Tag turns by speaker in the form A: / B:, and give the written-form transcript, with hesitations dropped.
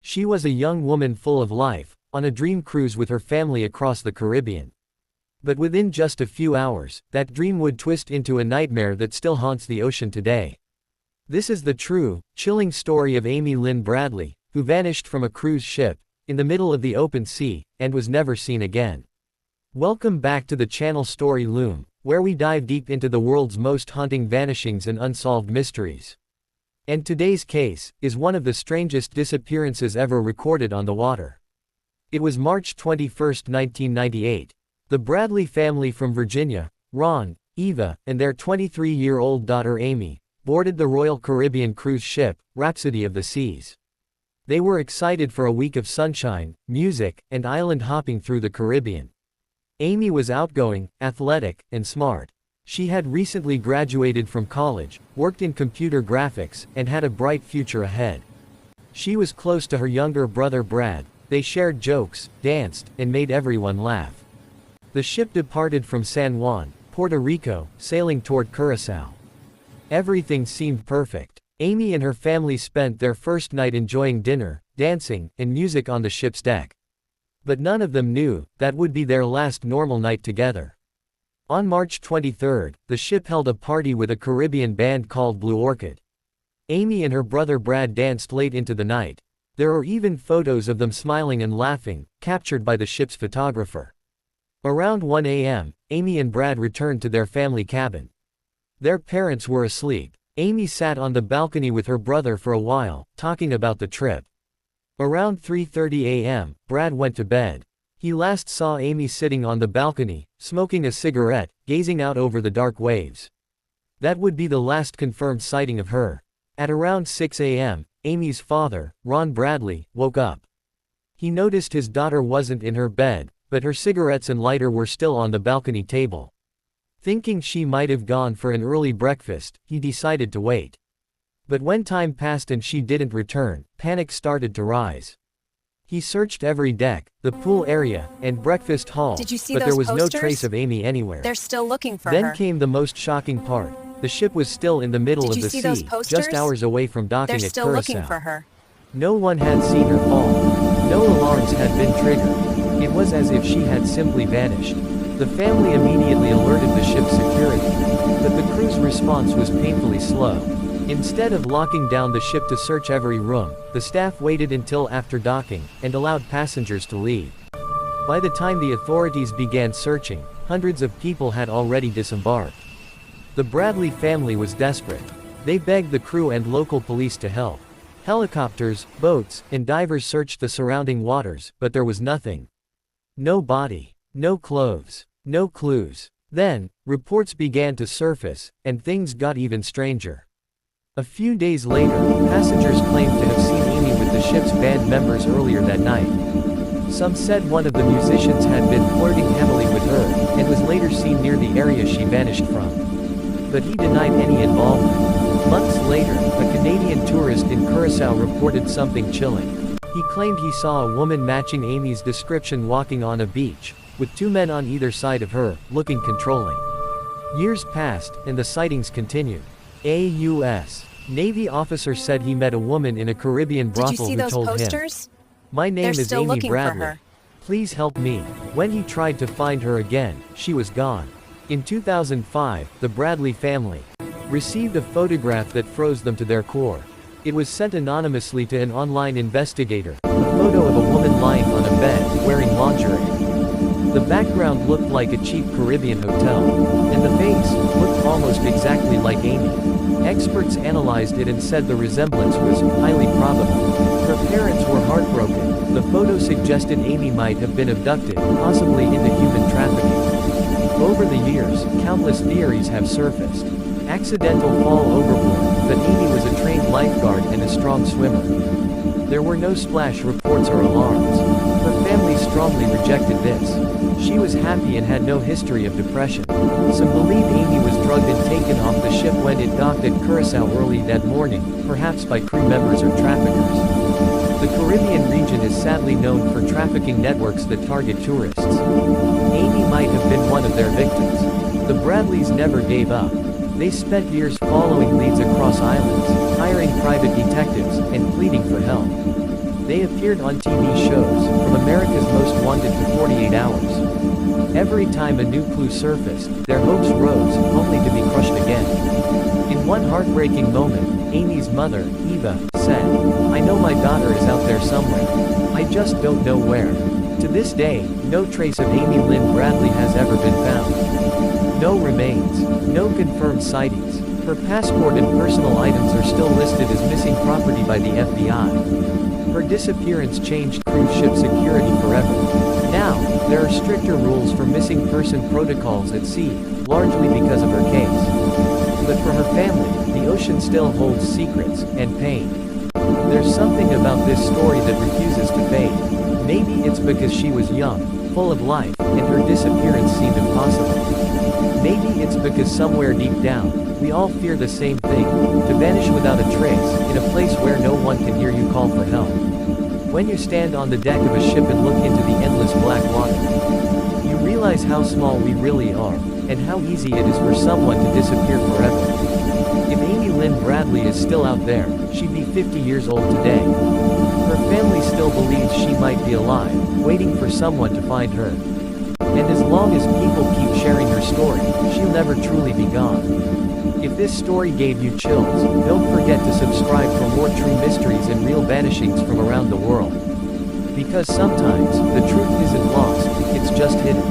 A: She was a young woman full of life, on a dream cruise with her family across the Caribbean. But within just a few hours, that dream would twist into a nightmare that still haunts the ocean today. This is the true, chilling story of Amy Lynn Bradley, who vanished from a cruise ship, in the middle of the open sea, and was never seen again. Welcome back to the channel Story Loom, where we dive deep into the world's most haunting vanishings and unsolved mysteries. And today's case is one of the strangest disappearances ever recorded on the water. It was March 21, 1998. The Bradley family from Virginia, Ron, Eva, and their 23-year-old daughter Amy, boarded the Royal Caribbean cruise ship, Rhapsody of the Seas. They were excited for a week of sunshine, music, and island hopping through the Caribbean. Amy was outgoing, athletic, and smart. She had recently graduated from college, worked in computer graphics, and had a bright future ahead. She was close to her younger brother Brad. They shared jokes, danced, and made everyone laugh. The ship departed from San Juan, Puerto Rico, sailing toward Curaçao. Everything seemed perfect. Amy and her family spent their first night enjoying dinner, dancing, and music on the ship's deck. But none of them knew that would be their last normal night together. On March 23, the ship held a party with a Caribbean band called Blue Orchid. Amy and her brother Brad danced late into the night. There are even photos of them smiling and laughing, captured by the ship's photographer. Around 1 a.m., Amy and Brad returned to their family cabin. Their parents were asleep. Amy sat on the balcony with her brother for a while, talking about the trip. Around 3:30 a.m., Brad went to bed. He last saw Amy sitting on the balcony, smoking a cigarette, gazing out over the dark waves. That would be the last confirmed sighting of her. At around 6 a.m., Amy's father, Ron Bradley, woke up. He noticed his daughter wasn't in her bed, but her cigarettes and lighter were still on the balcony table. Thinking she might have gone for an early breakfast, he decided to wait. But when time passed and she didn't return, panic started to rise. He searched every deck, the pool area, and breakfast hall, but there was no trace of Amy anywhere.
B: They're still looking for her.
A: Then came the most shocking part. The ship was still in the middle of the sea, just hours away from docking at Curaçao.
B: They're still looking for her.
A: No one had seen her fall. No alarms had been triggered. It was as if she had simply vanished. The family immediately alerted the ship's security. But the crew's response was painfully slow. Instead of locking down the ship to search every room, the staff waited until after docking, and allowed passengers to leave. By the time the authorities began searching, hundreds of people had already disembarked. The Bradley family was desperate. They begged the crew and local police to help. Helicopters, boats, and divers searched the surrounding waters, but there was nothing. No body. No clothes. No clues. Then, reports began to surface, and things got even stranger. A few days later, passengers claimed to have seen Amy with the ship's band members earlier that night. Some said one of the musicians had been flirting heavily with her, and was later seen near the area she vanished from. But he denied any involvement. Months later, a Canadian tourist in Curaçao reported something chilling. He claimed he saw a woman matching Amy's description walking on a beach, with two men on either side of her, looking controlling. Years passed, and the sightings continued. A U.S. Navy officer said he met a woman in a Caribbean brothel who told him, "My name is Amy Bradley. Please help me." When he tried to find her again, she was gone. In 2005, the Bradley family received a photograph that froze them to their core. It was sent anonymously to an online investigator, a photo of a woman lying on a bed, wearing lingerie. The background looked like a cheap Caribbean hotel, and the face looked almost exactly like Amy. Experts analyzed it and said the resemblance was highly probable. Her parents were heartbroken. The photo suggested Amy might have been abducted, possibly into human trafficking. Over the years, countless theories have surfaced. Accidental fall overboard, but Amy was a trained lifeguard and a strong swimmer. There were no splash reports or alarms. Her family strongly rejected this. She was happy and had no history of depression. Some believe Amy was drugged and taken off the ship when it docked at Curaçao early that morning, perhaps by crew members or traffickers. The Caribbean region is sadly known for trafficking networks that target tourists. Amy might have been one of their victims. The Bradleys never gave up. They spent years following leads across islands, hiring private detectives, and pleading for help. They appeared on TV shows, from America's Most Wanted to 48 Hours. Every time a new clue surfaced, their hopes rose, only to be crushed again. In one heartbreaking moment, Amy's mother, Eva, said, "I know my daughter is out there somewhere. I just don't know where." To this day, no trace of Amy Lynn Bradley has ever been found. No remains, no confirmed sightings. Her passport and personal items are still listed as missing property by the FBI. Her disappearance changed cruise ship security forever. Now, there are stricter rules for missing person protocols at sea, largely because of her case. But for her family, the ocean still holds secrets and pain. There's something about this story that refuses to fade. Maybe it's because she was young, full of life, and her disappearance seemed impossible. Maybe it's because somewhere deep down, we all fear the same thing, to vanish without a trace, in a place where no one can hear you call for help. When you stand on the deck of a ship and look into the endless black water, you realize how small we really are, and how easy it is for someone to disappear forever. If Amy Lynn Bradley is still out there, she'd be 50 years old today. Her family still believes she might be alive, waiting for someone to find her. And as long as people keep sharing her story, she'll never truly be gone. If this story gave you chills, don't forget to subscribe for more true mysteries and real vanishings from around the world. Because sometimes, the truth isn't lost, it's just hidden.